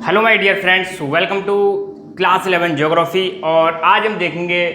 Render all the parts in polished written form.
Hello my dear friends, welcome to class 11 geography. और आज हम देखेंगे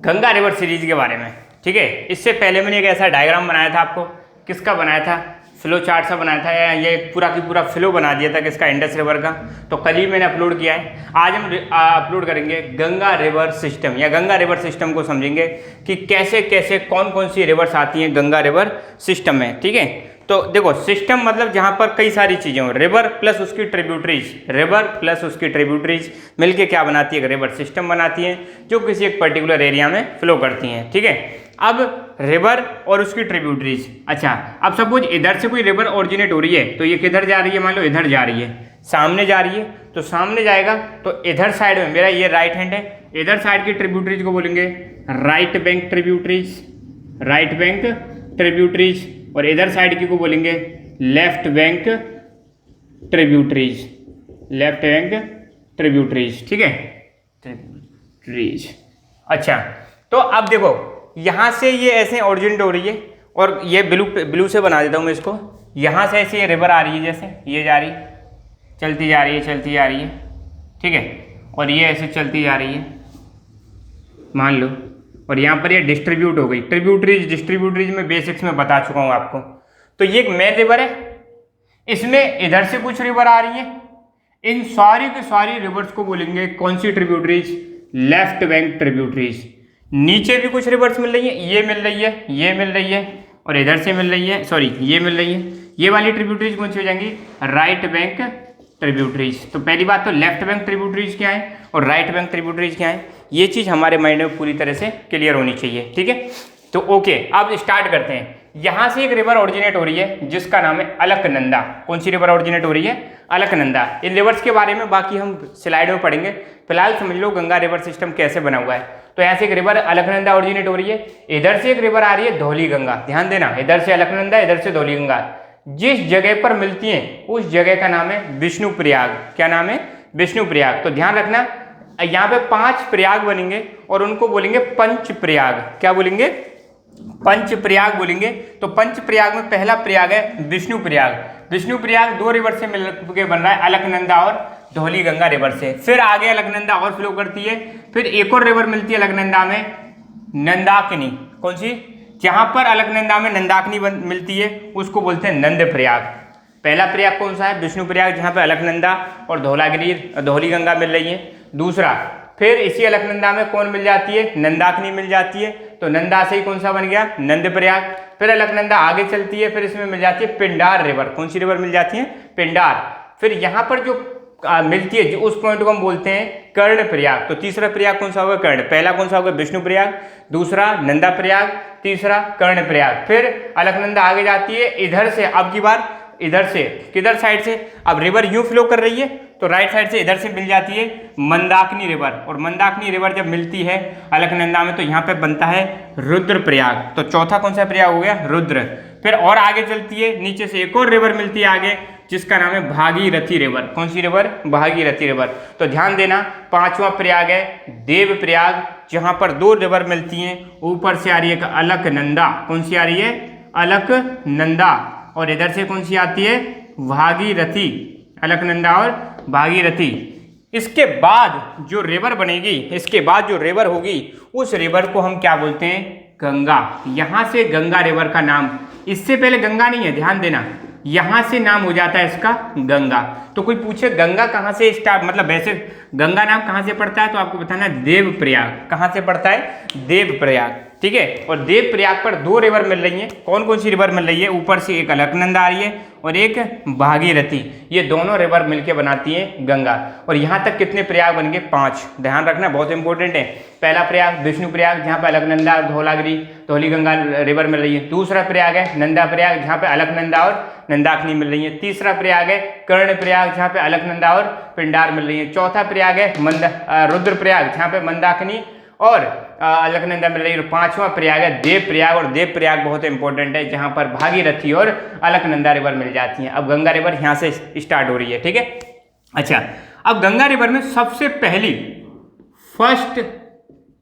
गंगा रिवर सीरीज के बारे में। ठीक है, इससे पहले मैंने एक ऐसा डायग्राम बनाया था, आपको किसका बनाया था, फ्लो चार्ट सा बनाया था, या ये पूरा की पूरा फ्लो बना दिया था किसका, इंडस रिवर का। तो कल ही मैंने अपलोड किया है। आज हम अपलोड करेंगे गंगा रिवर सिस्टम, या गंगा रिवर सिस्टम को समझेंगे कि कैसे कैसे कौन कौन सी रिवर्स आती हैं गंगा रिवर सिस्टम में। ठीक है, तो देखो सिस्टम मतलब जहाँ पर कई सारी चीज़ें हो, रिवर प्लस उसकी ट्रिब्यूटरीज, रिवर प्लस उसकी ट्रिब्यूटरीज मिलके क्या बनाती है, रिवर सिस्टम बनाती हैं, जो किसी एक पर्टिकुलर एरिया में फ्लो करती हैं। ठीक है, अब रिवर और उसकी ट्रिब्यूटरीज। अच्छा, अब सपोज इधर से कोई रिवर ओरिजिनेट हो रही है, तो ये किधर जा रही है, मान लो इधर जा रही है, सामने जा रही है, तो सामने जाएगा तो इधर साइड में मेरा ये राइट हैंड है, इधर साइड की ट्रिब्यूटरीज को बोलेंगे right bank tributaries, right bank tributaries, और इधर साइड की को बोलेंगे left bank tributaries, left bank tributaries. ठीक है, ट्रिब्यूटरीज। अच्छा, तो अब देखो यहाँ से ये ऐसे ओरिजिनेट हो रही है, और ये ब्लू से बना देता हूँ मैं इसको। यहाँ से ऐसे ये रिवर आ रही है, जैसे ये जा रही, चलती जा रही है, चलती जा रही है। ठीक है, और ये ऐसे चलती जा रही है मान लो, और यहाँ पर ये डिस्ट्रीब्यूट हो गई। ट्रिब्यूटरीज डिस्ट्रीब्यूटरीज में बेसिक्स में बता चुका हूँ आपको। तो ये एक मेन रिवर है, इसमें इधर से कुछ रिवर आ रही है, इन सारी की सारी रिवर्स को बोलेंगे कौन सी ट्रिब्यूटरीज, लेफ्ट बैंक ट्रिब्यूटरीज। नीचे भी कुछ रिवर्स मिल रही है, ये मिल रही है, ये मिल रही है, और इधर से मिल रही है, सॉरी ये मिल रही है। ये वाली ट्रिब्यूटरीज कौन सी हो जाएंगी, राइट बैंक ट्रिब्यूटरीज। तो पहली बात तो लेफ्ट बैंक ट्रिब्यूटरीज क्या है और राइट बैंक ट्रिब्यूटरीज क्या है, ये चीज़ हमारे माइंड में पूरी तरह से क्लियर होनी चाहिए। ठीक है, तो ओके, अब स्टार्ट करते हैं। यहाँ से एक रिवर ओरिजिनेट हो रही है जिसका नाम है अलकनंदा। कौन सी रिवर ओरिजिनेट हो रही है, अलकनंदा। इन रिवर्स के बारे में बाकी हम स्लाइड में पढ़ेंगे, फिलहाल समझ लो गंगा रिवर सिस्टम कैसे बना हुआ है। तो यहाँ से एक रिवर अलकनंदा ओरिजिनेट हो रही है, इधर से एक रिवर आ रही है धौली गंगा। ध्यान देना, इधर से अलकनंदा, इधर से धौली गंगा। जिस जगह पर मिलती हैं उस जगह का नाम है विष्णु प्रयाग। क्या नाम है, विष्णु प्रयाग। तो ध्यान रखना, यहाँ पे 5 प्रयाग बनेंगे और उनको बोलेंगे पंच प्रयाग। क्या बोलेंगे, पंच प्रयाग बोलेंगे। तो पंच प्रयाग में पहला प्रयाग है विष्णु प्रयाग। विष्णु प्रयाग 2 रिवर से मिलकर बन रहा है, अलकनंदा और धौली गंगा रिवर से। फिर आगे अलकनंदा और फ्लो करती है, फिर एक और रिवर मिलती है अलकनंदा में, नंदाकिनी। कौन सी, जहां पर अलकनंदा में नंदाकिनी मिलती है उसको बोलते हैं नंद प्रयाग। पहला प्रयाग कौन सा है, विष्णु प्रयाग, जहां पर अलकनंदा और धौली गंगा मिल रही है। दूसरा, फिर इसी अलकनंदा में कौन मिल जाती है, नंदाकिनी मिल जाती है, तो नंदा से ही कौन सा बन गया, नंद प्रयाग। फिर अलकनंदा आगे चलती है, फिर इसमें मिल जाती है पिंडार रिवर। कौन सी रिवर मिल जाती है, पिंडार। फिर यहाँ पर जो मिलती है, जो उस पॉइंट को हम बोलते हैं कर्ण प्रयाग। तो तीसरा प्रयाग कौन सा होगा, कर्ण। पहला कौन सा होगा, विष्णु प्रयाग, दूसरा नंदा प्रयाग, तीसरा कर्ण प्रयाग। फिर अलकनंदा आगे जाती है इधर से, अब की बार इधर से, किधर साइड से, अब रिवर यूं फ्लो कर रही है तो राइट साइड से इधर से मिल जाती है मंदाकिनी रिवर। और मंदाकिनी रिवर जब मिलती है अलकनंदा में तो यहाँ पे बनता है रुद्र प्रयाग। तो चौथा कौन सा प्रयाग हो गया, रुद्र। फिर और आगे चलती है, नीचे से एक और रिवर मिलती है आगे, जिसका नाम है भागीरथी रिवर। कौन सी रिवर, भागीरथी रिवर। तो ध्यान देना, 5वां प्रयाग है देव प्रयाग, जहां पर 2 रिवर मिलती हैं। ऊपर से आ रही है अलकनंदा, कौन सी आ रही है, अलकनंदा, और इधर से कौन सी आती है, भागीरथी, अलकनंदा और भागीरथी। इसके बाद जो रिवर बनेगी, इसके बाद जो रिवर होगी, उस रिवर को हम क्या बोलते हैं, गंगा। यहां से गंगा रिवर का नाम, इससे पहले गंगा नहीं है, ध्यान देना, यहां से नाम हो जाता है इसका गंगा। तो कोई पूछे गंगा कहां से स्टार्ट, मतलब वैसे गंगा नाम कहां से पड़ता है, तो आपको बताना देव प्रयाग। कहां से पड़ता है, देव प्रयाग। ठीक है, और देव प्रयाग पर 2 रिवर मिल रही हैं। कौन कौन सी रिवर मिल रही है, ऊपर से एक अलकनंदा आ रही है और एक भागीरथी। ये दोनों रिवर मिलके बनाती हैं गंगा। और यहाँ तक कितने प्रयाग बन गए, 5। ध्यान रखना, बहुत इंपॉर्टेंट है। पहला प्रयाग विष्णु प्रयाग, जहाँ पे अलकनंदा और धौली गंगा रिवर मिल रही है। दूसरा प्रयाग है नंदा प्रयाग, जहाँ पे अलकनंदा और नंदाकिनी मिल रही है। तीसरा प्रयाग है कर्ण प्रयाग, जहाँ पे अलकनंदा और पिंडार मिल रही है। चौथा प्रयाग है रुद्र प्रयाग, जहाँ पे मंदाकिनी और अलकनंदा मिल रही है। 5वां प्रयाग है देव प्रयाग, और देव प्रयाग बहुत इंपॉर्टेंट है, जहां पर भागीरथी और अलकनंदा रिवर मिल जाती हैं। अब गंगा रिवर यहां से स्टार्ट हो रही है। ठीक है, अच्छा, अब गंगा रिवर में सबसे पहली first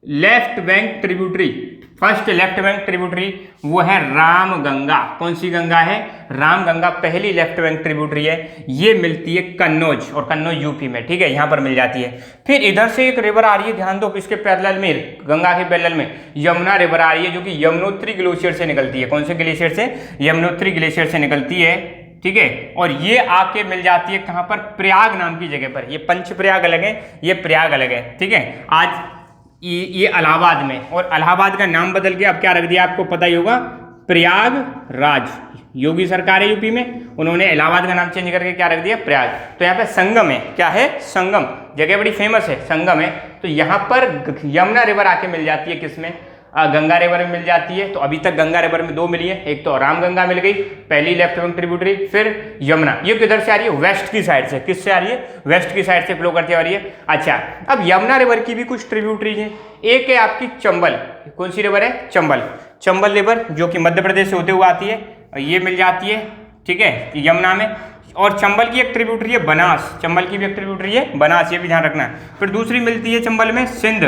left bank tributary, first left bank tributary वो है रामगंगा। कौन सी गंगा है? रामगंगा पहली लेफ्ट बैंक ट्रिब्यूटरी है। ये मिलती है कन्नौज, और कन्नौज यूपी में, ठीक है, यहाँ पर मिल जाती है। फिर इधर से एक रिवर आ रही है, ध्यान दो, इसके पैरेलल में, गंगा के पैरेलल में यमुना रिवर आ रही है, जो कि यमुनोत्री ग्लेशियर से निकलती है। कौन से ग्लेशियर से? यमुनोत्री ग्लेशियर से निकलती है, ठीक है। और ये आके मिल जाती है कहाँ पर? प्रयाग नाम की जगह पर। ये पंच प्रयाग अलग है, ये प्रयाग अलग है, ठीक है। आज ये इलाहाबाद में, और इलाहाबाद का नाम बदल के अब क्या रख दिया आपको पता ही होगा, प्रयागराज। योगी सरकार है यूपी में, उन्होंने इलाहाबाद का नाम चेंज करके क्या रख दिया? प्रयाग। तो यहाँ पे संगम है, क्या है? संगम। जगह बड़ी फेमस है, संगम है। तो यहाँ पर यमुना रिवर आके मिल जाती है, किसमें? गंगा रिवर में मिल जाती है। तो अभी तक गंगा रिवर में दो मिली है, एक तो रामगंगा मिल गई पहली लेफ्ट बैंक ट्रिब्यूटरी, फिर यमुना। ये किधर से आ रही है? वेस्ट की साइड से। किससे आ रही है? वेस्ट की साइड से फ्लो करती आ रही है। अच्छा, अब यमुना रिवर की भी कुछ ट्रिब्यूटरीज हैं। एक है आपकी चंबल। कौन सी रिवर है? चंबल। चंबल रिवर जो कि मध्य प्रदेश से होते हुए आती है, ये मिल जाती है, ठीक है, यमुना में। और चंबल की एक ट्रिब्यूटरी है बनास। चंबल की भी एक ट्रिब्यूटरी है बनास, ये भी ध्यान रखना है। फिर दूसरी मिलती है चंबल में सिंध।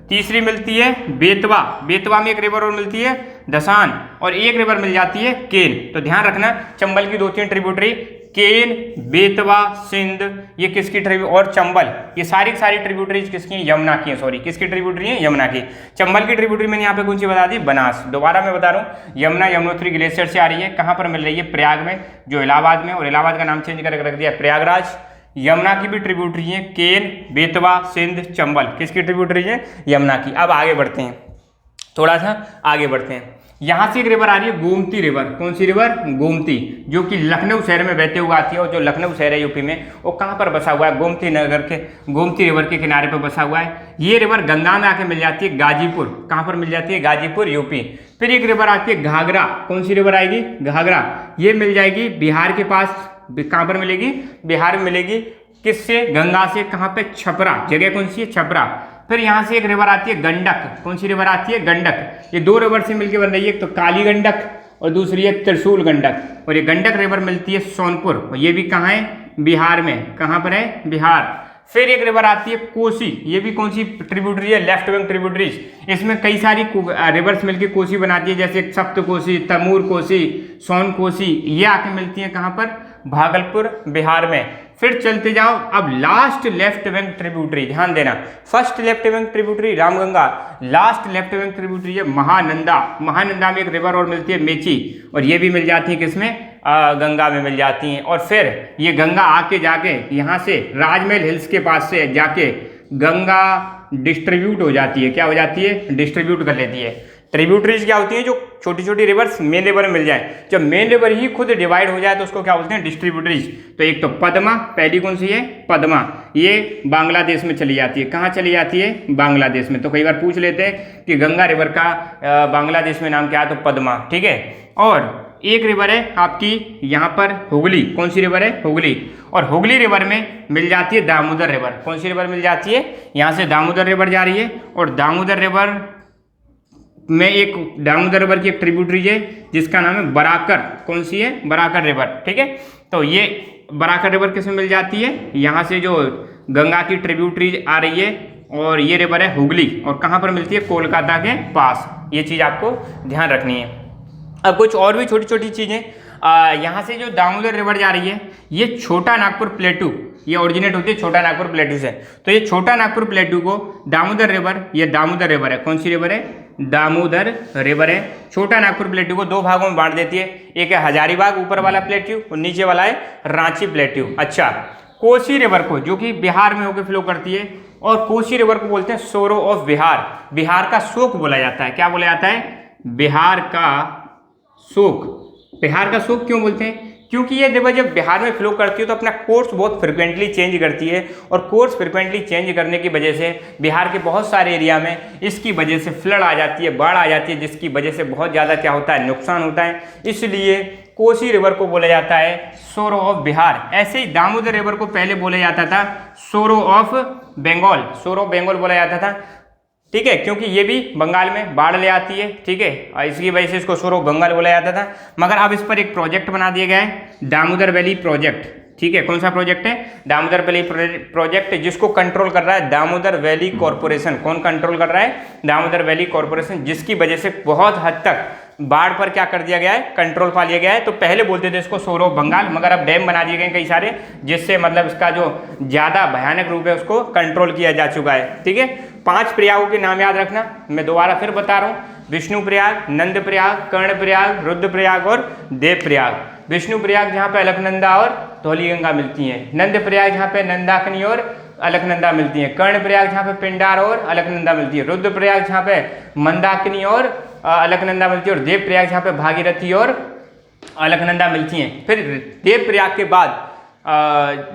तीसरी मिलती है बेतवा। बेतवा में एक रिवर और मिलती है दसान, और एक रिवर मिल जाती है केन। तो ध्यान रखना, चंबल की 2-3 ट्रिब्यूटरी, केन, बेतवा, सिंध, ये किसकी ट्रिब्यूटरी? और चंबल, ये सारी ट्रिब्यूटरीज किसकी हैं? यमुना की हैं। सॉरी, किसकी ट्रिब्यूटरी है? यमुना की। चंबल की ट्रिब्यूटरी मैंने यहाँ पे कौन सी बता दी? बनास। दोबारा मैं बता रहा हूँ, यमुना यमुनोत्री ग्लेशियर से आ रही है। कहाँ पर मिल रही है? प्रयाग में, जो इलाहाबाद में, और इलाहाबाद का नाम चेंज करके रख दिया प्रयागराज। यमुना की भी ट्रिब्यूटरी है, केन, बेतवा, सिंध, चंबल। किसकी ट्रिब्यूटरी है? यमुना की। अब आगे बढ़ते हैं, थोड़ा सा आगे बढ़ते हैं। यहाँ से एक रिवर आ रही है गोमती रिवर। कौन सी रिवर? गोमती, जो कि लखनऊ शहर में बहते हुए आती है। और जो लखनऊ शहर है यूपी में, वो कहाँ पर बसा हुआ है? गोमती नगर के, गोमती रिवर के किनारे पर बसा हुआ है। ये रिवर गंगा में आके मिल जाती है गाजीपुर। कहाँ पर मिल जाती है? गाजीपुर, यूपी। फिर एक रिवर आती है घाघरा। कौन सी रिवर आएगी? घाघरा। ये मिल जाएगी बिहार के पास। कहाँ पर मिलेगी? बिहार में मिलेगी। किससे? गंगा से। कहाँ पे? छपरा। जगह कौन सी है? छपरा। फिर यहाँ से एक रिवर आती है गंडक। कौन सी रिवर आती है? गंडक। ये दो रिवर से मिलकर बन रही है, एक तो काली गंडक और दूसरी है त्रिशूल गंडक। और ये गंडक रिवर मिलती है सोनपुर, और ये भी कहाँ है? बिहार में। कहाँ पर है? बिहार। फिर एक रिवर आती है कोसी। ये भी कौन सी ट्रिब्यूटरी है? Left bank tributaries. इसमें कई सारी रिवर्स मिलकर कोसी बनाती है, जैसे सप्त कोसी, तमूर कोसी, सोन कोसी। ये आके मिलती है कहाँ पर? भागलपुर, बिहार में। फिर चलते जाओ, अब लास्ट लेफ्ट बैंक ट्रिब्यूटरी, ध्यान देना। First left bank tributary Ramganga, last left bank tributary है महानंदा। महानंदा में एक रिवर और मिलती है मेची, और ये भी मिल जाती है किसमें? गंगा में मिल जाती हैं। और फिर ये गंगा आके जाके यहाँ से राजमहल हिल्स के पास से जाके गंगा डिस्ट्रीब्यूट हो जाती है। क्या हो जाती है? डिस्ट्रीब्यूट कर लेती है। ट्रिब्यूटरीज क्या होती हैं? जो छोटी छोटी रिवर्स मेन रिवर में मिल जाए। जब मेन रिवर ही खुद डिवाइड हो जाए तो उसको क्या बोलते हैं? डिस्ट्रीब्यूटरीज। तो एक तो पद्मा, पहली कौन सी है? पद्मा। ये बांग्लादेश में चली जाती है। कहाँ चली जाती है? बांग्लादेश में। तो कई बार पूछ लेते हैं कि गंगा रिवर का बांग्लादेश में नाम क्या है? तो पद्मा, ठीक है। और एक रिवर है आपकी यहाँ पर हुगली। कौन सी रिवर है? हुगली। और हुगली रिवर में मिल जाती है दामोदर रिवर। कौन सी रिवर मिल जाती है? यहाँ से दामोदर रिवर जा रही है, और दामोदर रिवर में एक दामोदर रिवर की एक ट्रिब्यूटरी है जिसका नाम है बराकर। कौन सी है? बराकर रिवर, ठीक है। तो ये बराकर रिवर किसमें मिल जाती है? यहाँ से जो गंगा की ट्रिब्यूटरी आ रही है, और ये रिवर है हुगली, और कहाँ पर मिलती है? कोलकाता के पास। ये चीज़ आपको ध्यान रखनी है। अब कुछ और भी छोटी छोटी चीज़ें, यहाँ से जो दामोदर रिवर जा रही है, ये छोटा नागपुर प्लेटू, ये ओरिजिनेट होती है छोटा नागपुर प्लेटू से। तो ये छोटा नागपुर प्लेटू को दामोदर रिवर, ये दामोदर रिवर है। कौन सी रिवर है? दामोदर रिवर है। छोटा नागपुर प्लेटू को दो भागों में बांट देती है। एक है हजारीबाग ऊपर वाला प्लेट्यू, और नीचे वाला है रांची प्लेट्यू। अच्छा, कोसी रिवर को, जो कि बिहार में होकर फ्लो करती है, और कोसी रिवर को बोलते हैं सोरो ऑफ बिहार। बिहार का शोक बोला जाता है। क्या बोला जाता है? बिहार का शोक। बिहार का शोक क्यों बोलते हैं? क्योंकि ये रिवर जब बिहार में फ्लो करती है तो अपना कोर्स बहुत फ्रिक्वेंटली चेंज करती है, और कोर्स फ्रिक्वेंटली चेंज करने की वजह से बिहार के बहुत सारे एरिया में इसकी वजह से फ्लड आ जाती है, बाढ़ आ जाती है, जिसकी वजह से बहुत ज़्यादा क्या होता है? नुकसान होता है। इसलिए कोसी रिवर को बोला जाता है सोरो ऑफ बिहार। ऐसे ही दामोदर रिवर को पहले बोला जाता था सोरो ऑफ बंगाल। सोरो ऑफ बंगाल बोला जाता था, ठीक है, क्योंकि ये भी बंगाल में बाढ़ ले आती है, ठीक है, और इसकी वजह से इसको सोरो बंगाल बोला जाता था। मगर अब इस पर एक प्रोजेक्ट बना दिया गया है, दामोदर वैली प्रोजेक्ट। ठीक है। कौन सा प्रोजेक्ट है? दामोदर वैली प्रोजेक्ट, जिसको कंट्रोल कर रहा है दामोदर वैली कॉरपोरेशन। कौन कंट्रोल कर रहा है? दामोदर वैली कॉरपोरेशन, जिसकी वजह से बहुत हद तक बाढ़ पर क्या कर दिया गया है? कंट्रोल पा लिया गया है। तो पहले बोलते थे इसको सोर ऑफ बंगाल, मगर अब डैम बना दिए गए कई सारे, जिससे मतलब इसका जो ज़्यादा भयानक रूप है उसको कंट्रोल किया जा चुका है। ठीक है। 5 प्रयागों के नाम याद रखना, मैं दोबारा फिर बता रहा हूँ। विष्णु प्रयाग, नंद प्रयाग, कर्ण प्रयाग, रुद्र प्रयाग और देव प्रयाग। विष्णु प्रयाग जहाँ पे अलकनंदा और धौलीगंगा मिलती हैं, नंद प्रयाग जहाँ पे नंदाकिनी और अलकनंदा मिलती हैं, कर्ण प्रयाग जहाँ पे पिंडार और अलकनंदा मिलती है, रुद्र प्रयाग जहाँ पे मंदाकिनी और अलकनंदा मिलती है, और देव प्रयाग जहाँ पे भागीरथी और अलकनंदा मिलती हैं। फिर देव प्रयाग के बाद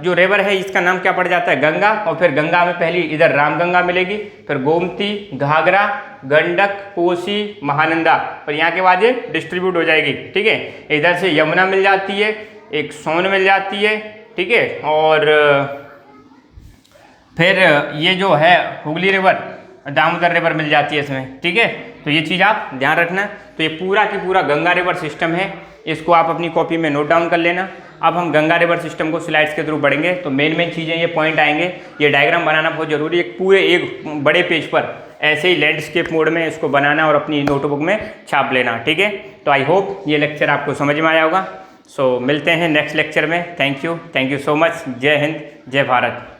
जो रिवर है इसका नाम क्या पड़ जाता है? गंगा। और फिर गंगा में पहली इधर रामगंगा मिलेगी, फिर गोमती, घाघरा, गंडक, कोसी, महानंदा, और यहाँ के बाद ये डिस्ट्रीब्यूट हो जाएगी। ठीक है। इधर से यमुना मिल जाती है, एक सोन मिल जाती है। ठीक है। और फिर ये जो है हुगली रिवर, दामोदर रिवर मिल जाती है इसमें। ठीक है। तो ये चीज़ आप ध्यान रखना। तो ये पूरा की पूरा गंगा रिवर सिस्टम है, इसको आप अपनी कॉपी में नोट डाउन कर लेना। अब हम गंगा रिवर सिस्टम को स्लाइड्स के थ्रू बढ़ेंगे, तो मेन चीज़ें ये पॉइंट आएंगे। ये डायग्राम बनाना बहुत जरूरी है, पूरे एक बड़े पेज पर ऐसे ही लैंडस्केप मोड में इसको बनाना और अपनी नोटबुक में छाप लेना। ठीक है। तो आई होप ये लेक्चर आपको समझ में आया होगा। सो मिलते हैं नेक्स्ट लेक्चर में। Thank you so much. जय हिंद, जय भारत।